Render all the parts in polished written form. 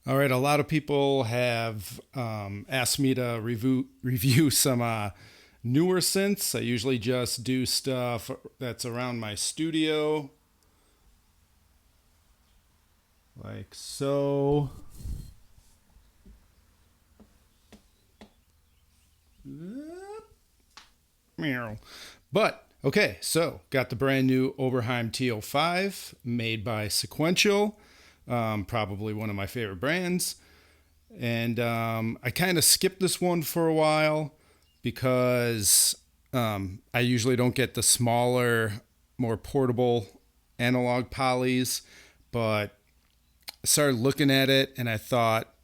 All right, a lot of people have asked me to review some newer synths. I usually just do stuff that's around my studio, like so. Meow. But okay, so got the brand new Oberheim TEO 5 made by Sequential, probably one of my favorite brands. And I kind of skipped this one for a while because I usually don't get the smaller, more portable analog polys. But I started looking at it and I thought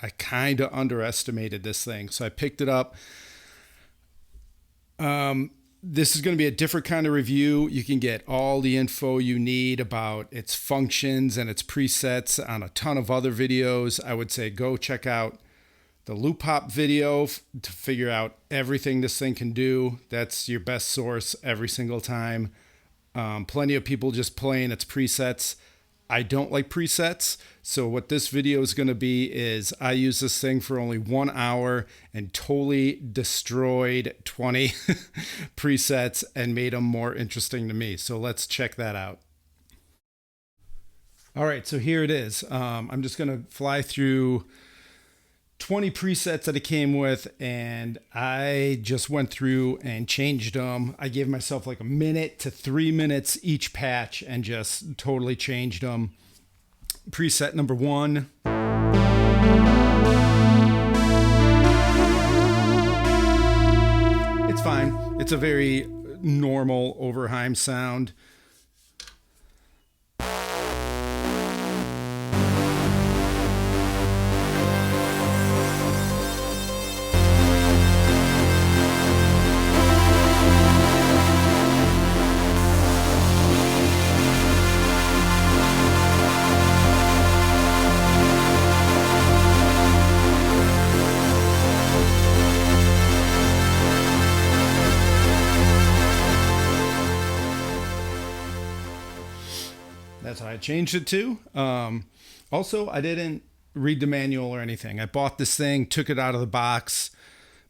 I kind of underestimated this thing. So I picked it up. This is going to be a different kind of review. You can get all the info you need about its functions and its presets on a ton of other videos. I would say go check out the loop hop video to figure out everything this thing can do. That's your best source every single time. Plenty of people just playing its presets. I don't like presets. So what this video is going to be is I used this thing for only 1 hour and totally destroyed 20 presets and made them more interesting to me. So let's check that out. All right, so here it is. I'm just going to fly through 20 presets that it came with, and I just went through and changed them. I gave myself like a minute to 3 minutes each patch and just totally changed them. Preset number 1. It's fine. It's a very normal Oberheim sound. That's how I changed it to. Also, I didn't read the manual or anything. I bought this thing, took it out of the box,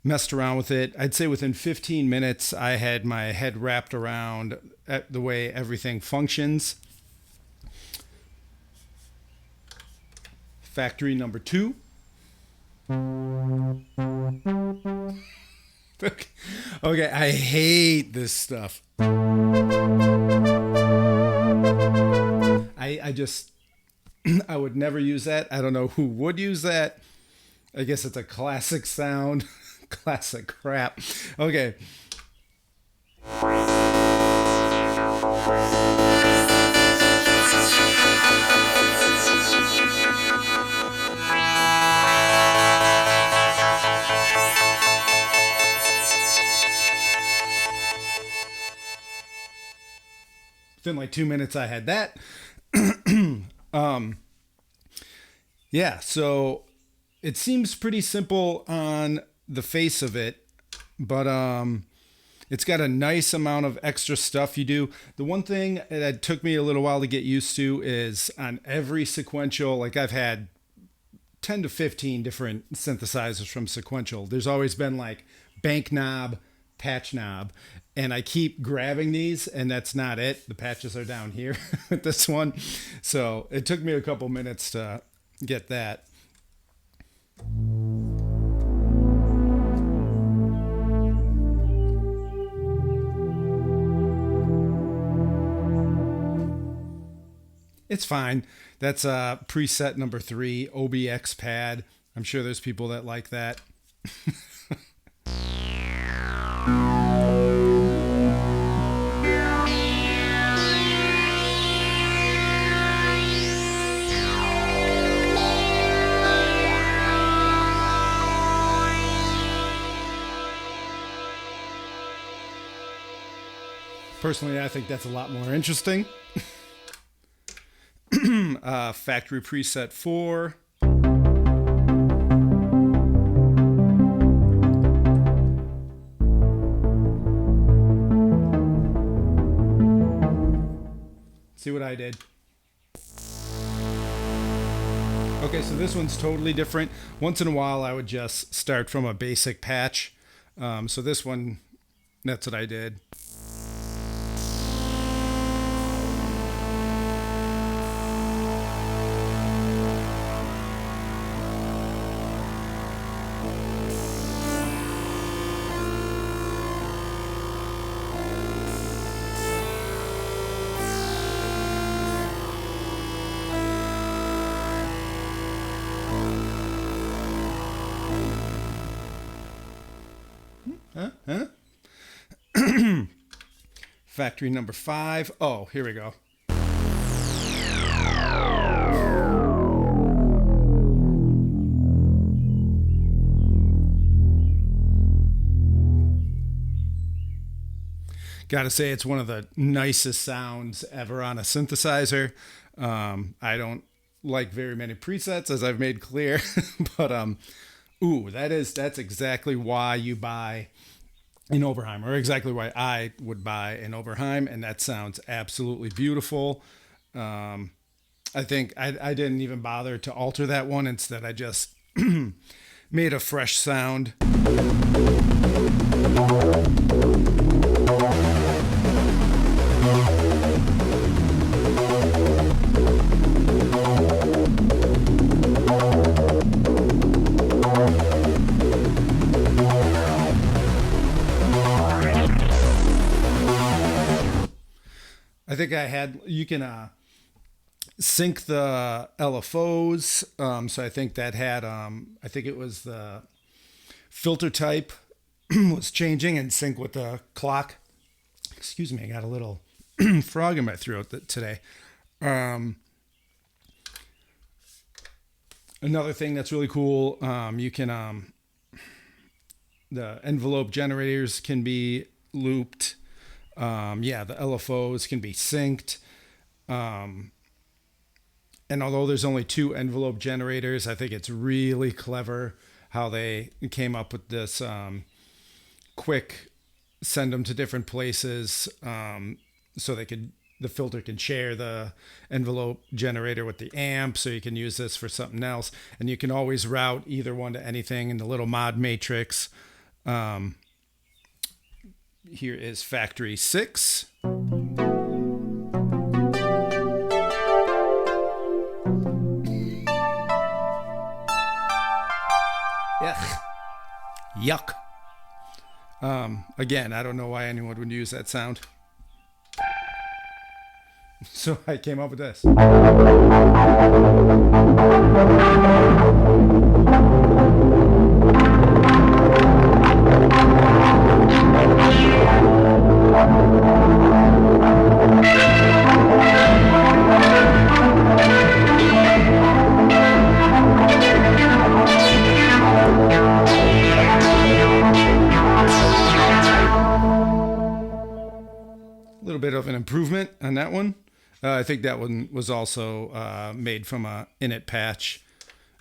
messed around with it. I'd say within 15 minutes, I had my head wrapped around the way everything functions. Factory number 2. Okay, I hate this stuff. I just, I would never use that. I don't know who would use that. I guess it's a classic sound. Classic crap. Okay. Within like 2 minutes, I had that. Yeah, so it seems pretty simple on the face of it, but it's got a nice amount of extra stuff you do. The one thing that took me a little while to get used to is on every sequential, like I've had 10 to 15 different synthesizers from Sequential. There's always been like bank knob, patch knob, and I keep grabbing these and that's not it. The patches are down here with this one. So it took me a couple minutes to get that. It's fine. That's preset number 3, OBX pad. I'm sure there's people that like that. Personally, I think that's a lot more interesting. Factory preset 4. See what I did. Okay, so this one's totally different. Once in a while, I would just start from a basic patch. So this one, that's what I did. Huh? Factory number 5. Oh, here we go. Gotta say, it's one of the nicest sounds ever on a synthesizer. I don't like very many presets, as I've made clear, but ooh, that's exactly why you buy an Oberheim, or exactly why I would buy an Oberheim, and that sounds absolutely beautiful. I think I didn't even bother to alter that one. Instead, I just made a fresh sound. I think you can sync the LFOs. So I think that had, I think it was the filter type was changing in sync with the clock. Excuse me, I got a little frog in my throat today. Another thing that's really cool, you can, the envelope generators can be looped. The LFOs can be synced. And although there's only 2 envelope generators, I think it's really clever how they came up with this quick send them to different places, so the filter can share the envelope generator with the amp, so you can use this for something else. And you can always route either one to anything in the little mod matrix. Here is Factory 6. Yuck. Again, I don't know why anyone would use that sound. So I came up with this. A little bit of an improvement on that one. I think that one was also made from a init patch.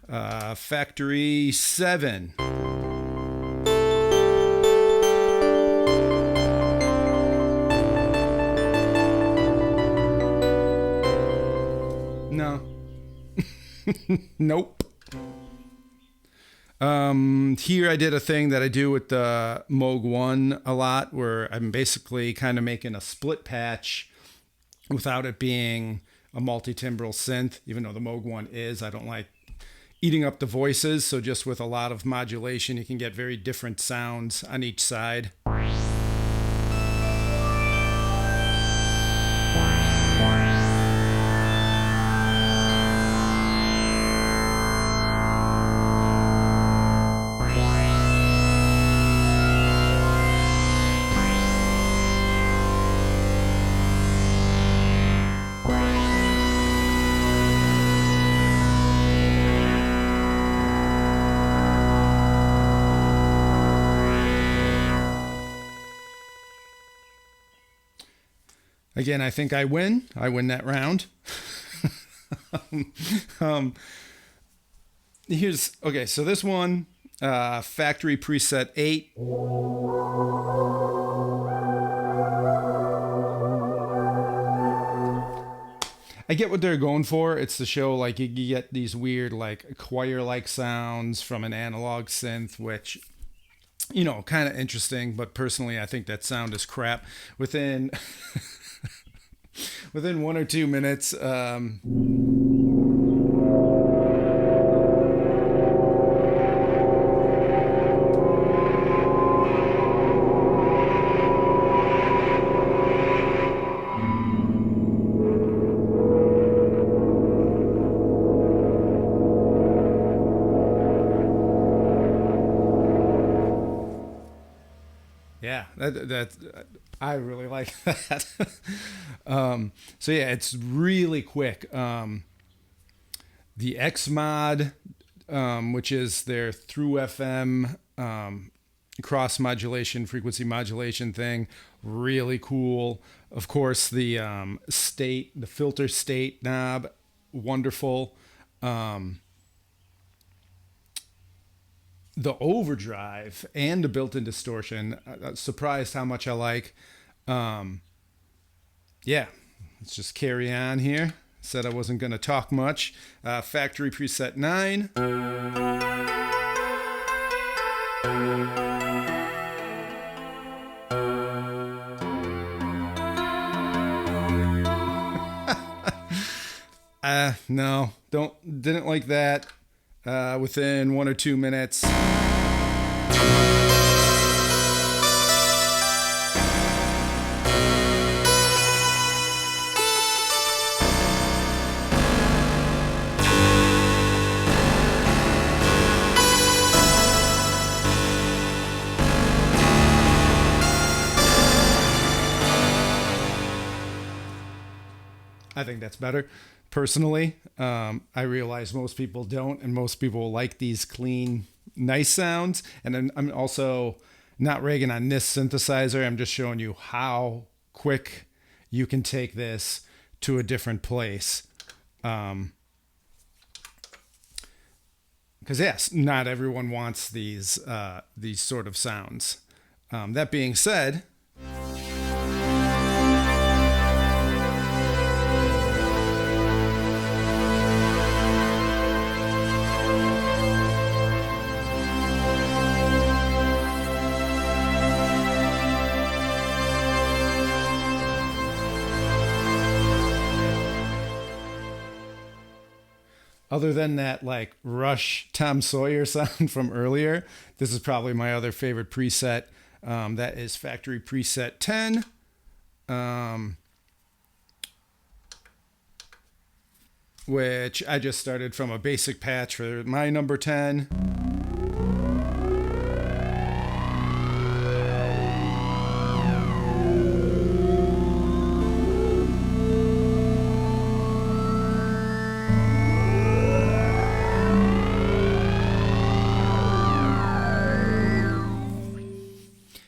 Factory 7. No. Nope. Here I did a thing that I do with the Moog 1 a lot, where I'm basically kind of making a split patch without it being a multi-timbral synth, even though the Moog 1 is. I don't like eating up the voices, so just with a lot of modulation, you can get very different sounds on each side. Again, I think I win. I win that round. Okay, so this one, factory preset 8. I get what they're going for. It's to show like you get these weird like choir-like sounds from an analog synth, which kind of interesting. But personally, I think that sound is crap. Within within 1 or 2 minutes. Yeah, that I really like that. So yeah, it's really quick. The X mod, which is their through FM cross modulation, frequency modulation thing, really cool. Of course, the the filter state knob, wonderful. The overdrive and the built-in distortion, surprised how much I like. Yeah, let's just carry on here. Said I wasn't going to talk much. Factory preset 9. No, didn't like that. Within 1 or 2 minutes. I think that's better. Personally, I realize most people don't, and most people like these clean, nice sounds. And then I'm also not ragging on this synthesizer. I'm just showing you how quick you can take this to a different place. Because yes, not everyone wants these sort of sounds. That being said. Other than that, like Rush Tom Sawyer sound from earlier, this is probably my other favorite preset. That is Factory Preset 10. Which I just started from a basic patch for my number 10.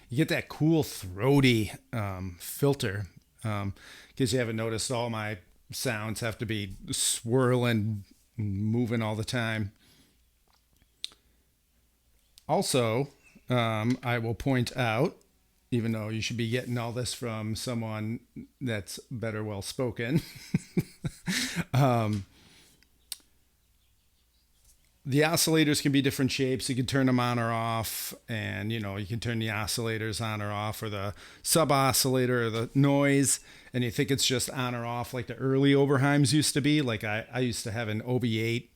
You get that cool throaty filter. Because you haven't noticed, all my sounds have to be swirling, moving all the time. Also, I will point out, even though you should be getting all this from someone that's better well spoken, the oscillators can be different shapes. You can turn them on or off, and you can turn the oscillators on or off, or the sub oscillator or the noise, and you think it's just on or off like the early Oberheims used to be. Like I used to have an OB8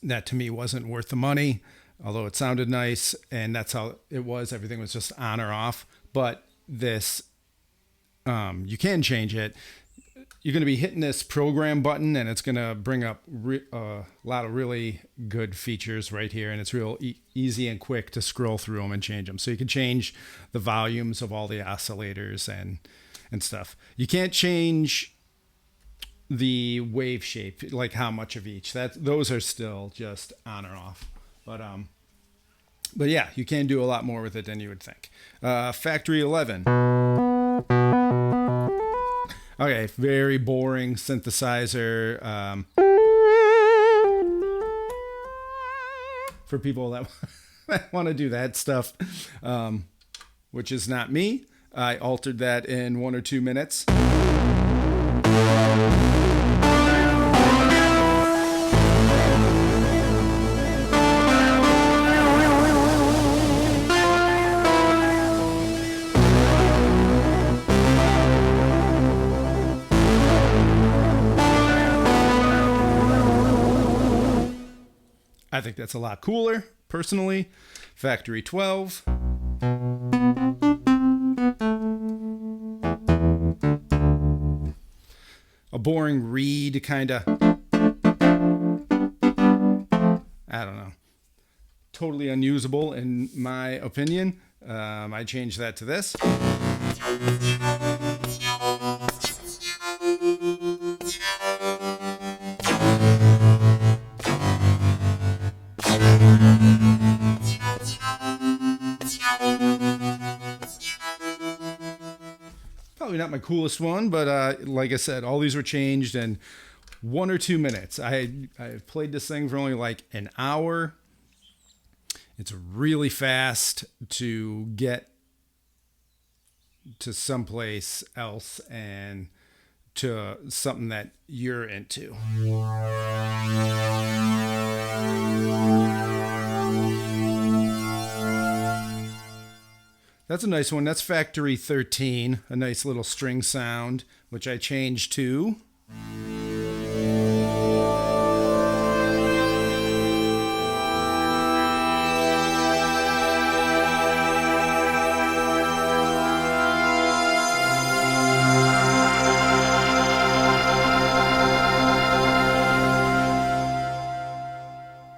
that to me wasn't worth the money, although it sounded nice, and that's how it was. Everything was just on or off. But this, you can change it. You're going to be hitting this program button, and it's going to bring up a lot of really good features right here. And it's real easy and quick to scroll through them and change them. So you can change the volumes of all the oscillators and stuff. You can't change the wave shape, like how much of each. Those are still just on or off. But yeah, you can do a lot more with it than you would think. Factory 11. Okay, very boring synthesizer. For people that want to do that stuff, which is not me. I altered that in 1 or 2 minutes. I think that's a lot cooler, personally. Factory 12. A boring reed, kind of. I don't know. Totally unusable in my opinion. I changed that to this. Probably not my coolest one, but like I said, all these were changed in 1 or 2 minutes. I played this thing for only like an hour. It's really fast to get to someplace else and to something that you're into. That's a nice one. That's Factory 13, a nice little string sound, which I changed to.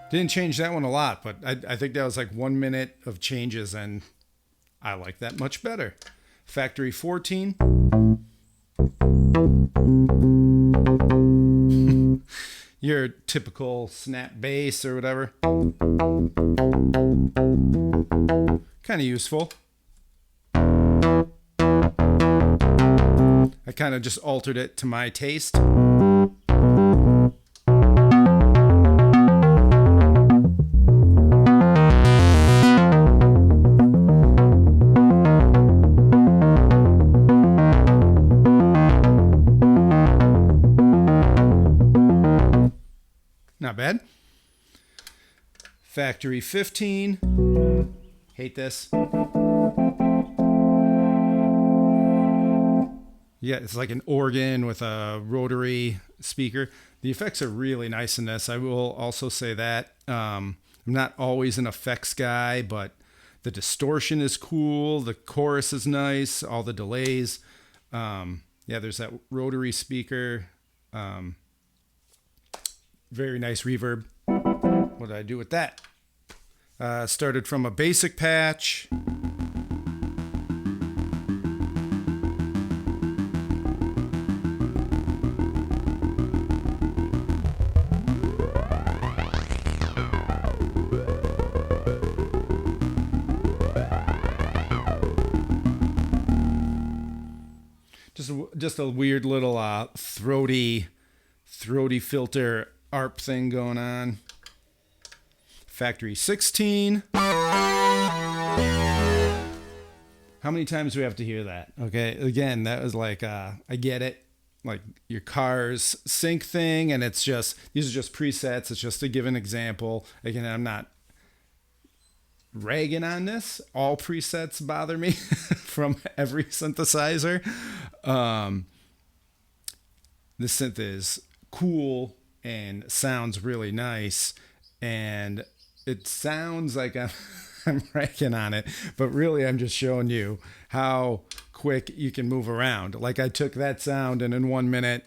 Didn't change that one a lot, but I think that was like 1 minute of changes, and I like that much better. Factory 14. Your typical snap bass or whatever. Kind of useful. I kind of just altered it to my taste. Not bad. Factory 15. Hate this. Yeah, it's like an organ with a rotary speaker. The effects are really nice in this. I will also say that. I'm not always an effects guy, but the distortion is cool. The chorus is nice. All the delays. Yeah, there's that rotary speaker. Very nice reverb. What did I do with that? Started from a basic patch. Just a weird little throaty filter ARP thing going on. Factory 16. How many times do we have to hear that? Okay, again, that was like, I get it. Like your car's sync thing, and it's just, these are just presets. It's just to give an example. Again, I'm not ragging on this. All presets bother me from every synthesizer. The synth is cool and sounds really nice, and it sounds like I'm ragging on it, but really I'm just showing you how quick you can move around. Like I took that sound and in 1 minute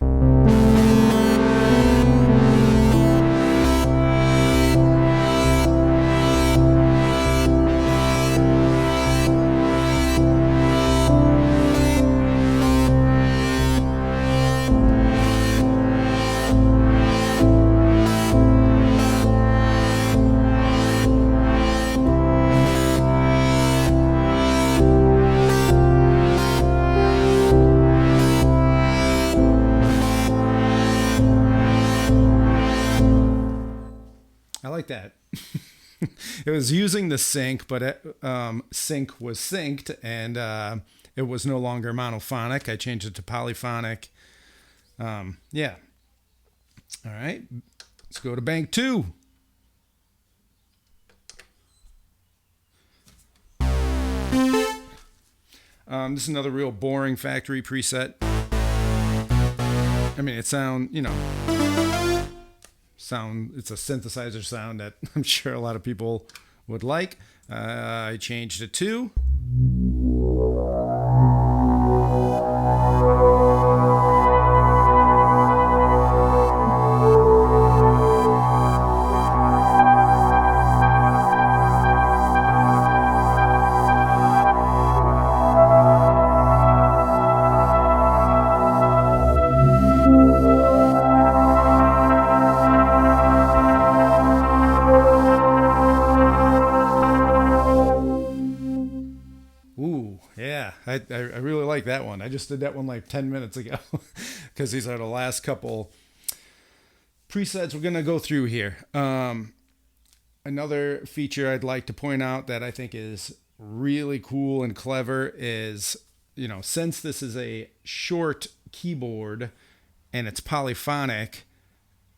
like that. It was using the sync, but sync was synced, and it was no longer monophonic. I changed it to polyphonic. Yeah. All right. Let's go to bank 2. This is another real boring factory preset. I mean, it sounds sound. It's a synthesizer sound that I'm sure a lot of people would like. I changed it to. Ooh, yeah, I really like that one. I just did that one like 10 minutes ago because these are the last couple presets we're going to go through here. Another feature I'd like to point out that I think is really cool and clever is, since this is a short keyboard and it's polyphonic,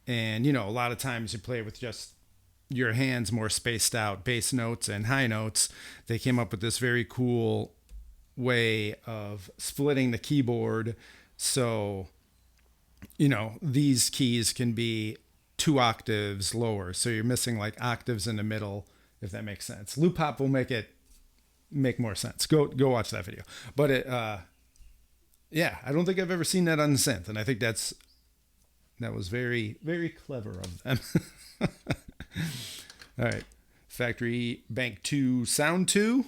and, a lot of times you play with just your hands more spaced out, bass notes and high notes, they came up with this very cool way of splitting the keyboard. So, these keys can be 2 octaves lower. So you're missing like octaves in the middle, if that makes sense. Loop hop will make more sense. Go watch that video. But yeah, I don't think I've ever seen that on the synth. And I think that was very, very clever of them. All right. Factory Bank 2 Sound 2.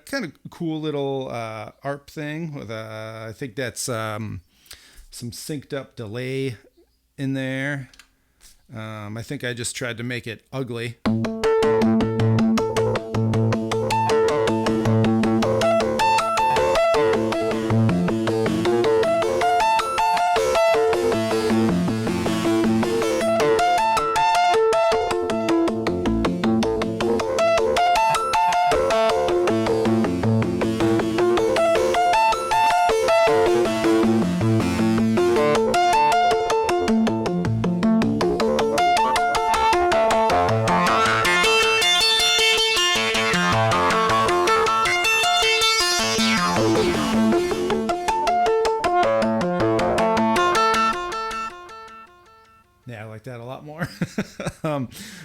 Kind of cool little ARP thing with I think that's some synced up delay in there. I think I just tried to make it ugly. Yeah, I like that a lot more.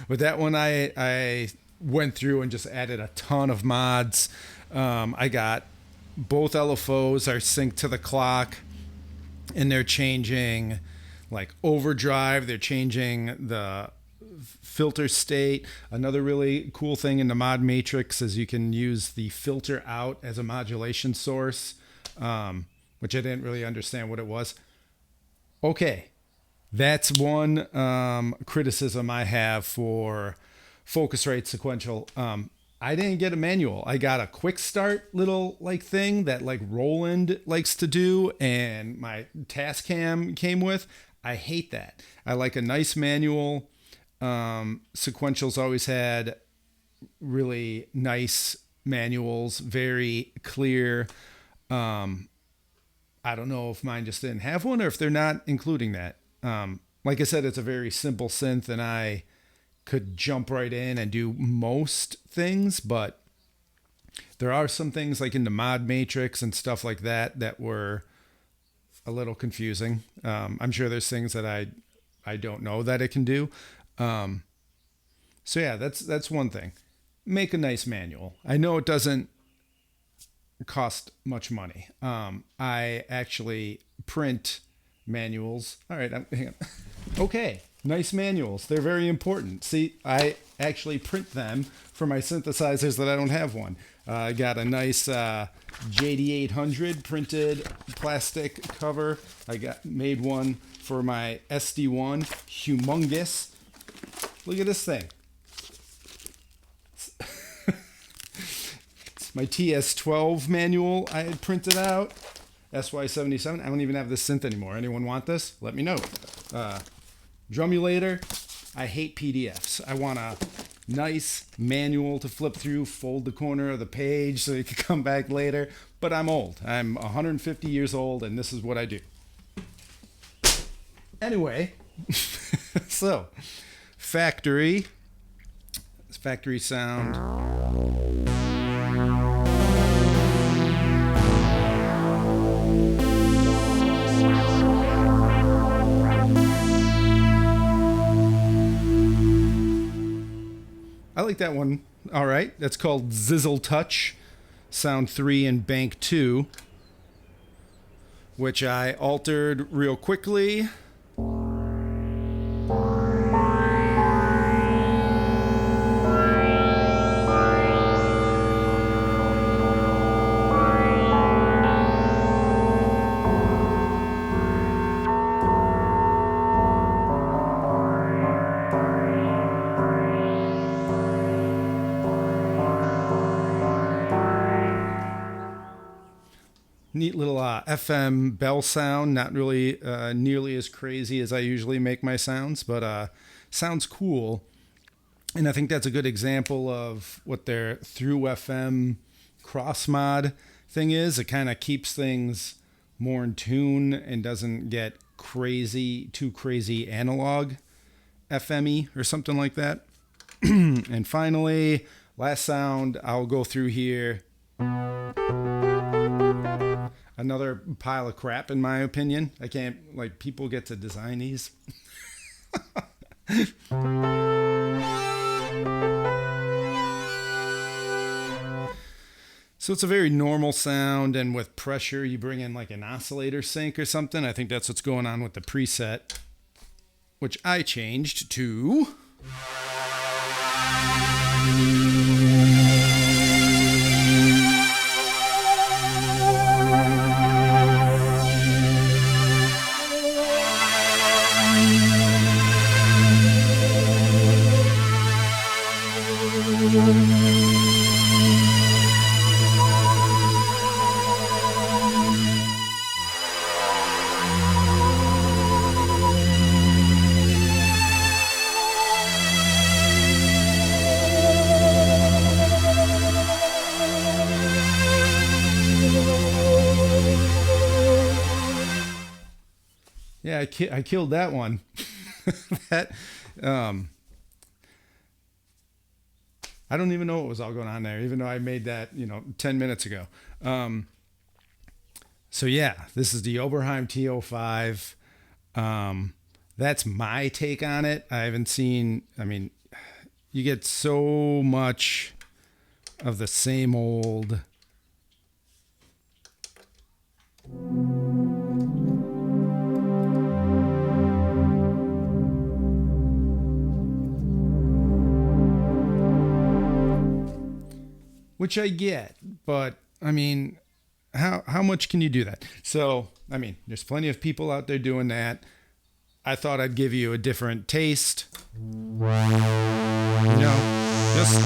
With that one, I went through and just added a ton of mods. I got both LFOs are synced to the clock, and they're changing like overdrive. They're changing the filter state. Another really cool thing in the mod matrix is you can use the filter out as a modulation source, which I didn't really understand what it was. Okay. That's one criticism I have for Focusrite Sequential. I didn't get a manual. I got a quick start little like thing that like Roland likes to do, and my Tascam came with. I hate that. I like a nice manual. Sequential's always had really nice manuals, very clear. I don't know if mine just didn't have one or if they're not including that. Like I said, it's a very simple synth and I could jump right in and do most things, but there are some things like in the mod matrix and stuff like that were a little confusing. I'm sure there's things that I don't know that it can do. So yeah, that's one thing. Make a nice manual. I know it doesn't cost much money. I actually print manuals. All right, hang on. Okay, nice manuals. They're very important. See, I actually print them for my synthesizers that I don't have one. I got a nice JD800 printed plastic cover. I made one for my SD1, humongous. Look at this thing. It's my TS12 manual I had printed out. SY77. I don't even have this synth anymore. Anyone want this? Let me know. Drumulator. I hate PDFs. I want a nice manual to flip through, fold the corner of the page so you can come back later. But I'm old. I'm 150 years old, and this is what I do. Anyway, so factory sound. like that one. All right. That's called Zizzle Touch, Sound 3 and Bank 2, which I altered real quickly. Neat little FM bell sound, not really nearly as crazy as I usually make my sounds, but sounds cool. And I think that's a good example of what their through FM cross mod thing is. It kind of keeps things more in tune and doesn't get too crazy analog FME or something like that. And finally, last sound I'll go through here. Another pile of crap, in my opinion. I can't, like, people get to design these. So it's a very normal sound, and with pressure, you bring in like an oscillator sync or something. I think that's what's going on with the preset, which I changed to... Yeah, I killed that one. that I don't even know what was all going on there, even though I made that 10 minutes ago. So yeah, this is the Oberheim TEO5. That's my take on it. I haven't seen. I mean, you get so much of the same old. Which I get, but I mean, how much can you do that? So, I mean, there's plenty of people out there doing that. I thought I'd give you a different taste. Just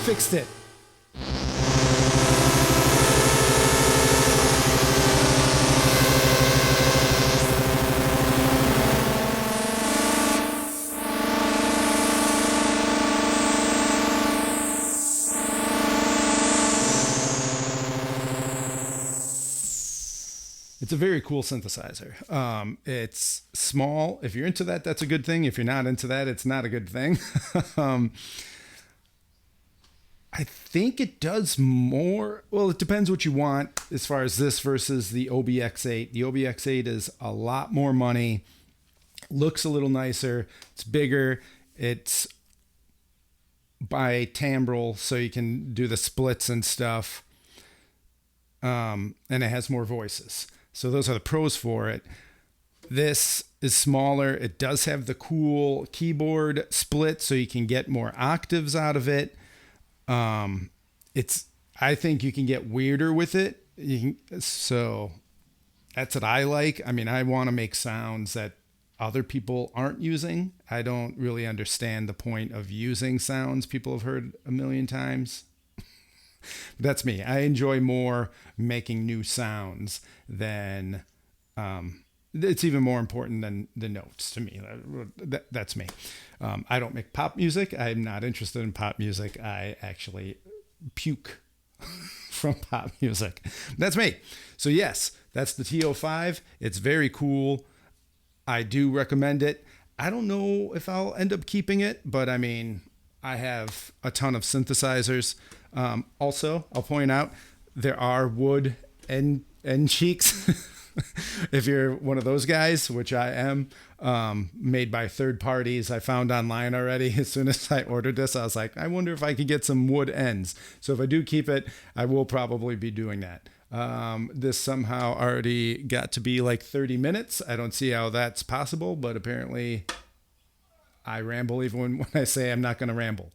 fixed it. It's a very cool synthesizer. It's small. If you're into that, that's a good thing. If you're not into that, it's not a good thing. I think it does more. Well, it depends what you want as far as this versus the OBX8. The OBX8 is a lot more money. Looks a little nicer. It's bigger. It's bi-timbral, so you can do the splits and stuff. And it has more voices. So those are the pros for it. This is smaller. It does have the cool keyboard split, so you can get more octaves out of it. I think you can get weirder with it. So that's what I like. I mean, I want to make sounds that other people aren't using. I don't really understand the point of using sounds people have heard a million times. That's me. I enjoy more making new sounds than it's even more important than the notes to me. That's me. I don't make pop music. I'm not interested in pop music. I actually puke from pop music. That's me. So yes, that's the TEO5. It's very cool. I do recommend it. I don't know if I'll end up keeping it, but I mean, I have a ton of synthesizers. Also, I'll point out there are wood end cheeks. if you're one of those guys, which I am, made by third parties I found online already. As soon as I ordered this, I was like, I wonder if I could get some wood ends. So if I do keep it, I will probably be doing that. This somehow already got to be like 30 minutes. I don't see how that's possible, but apparently I ramble even when I say I'm not going to ramble.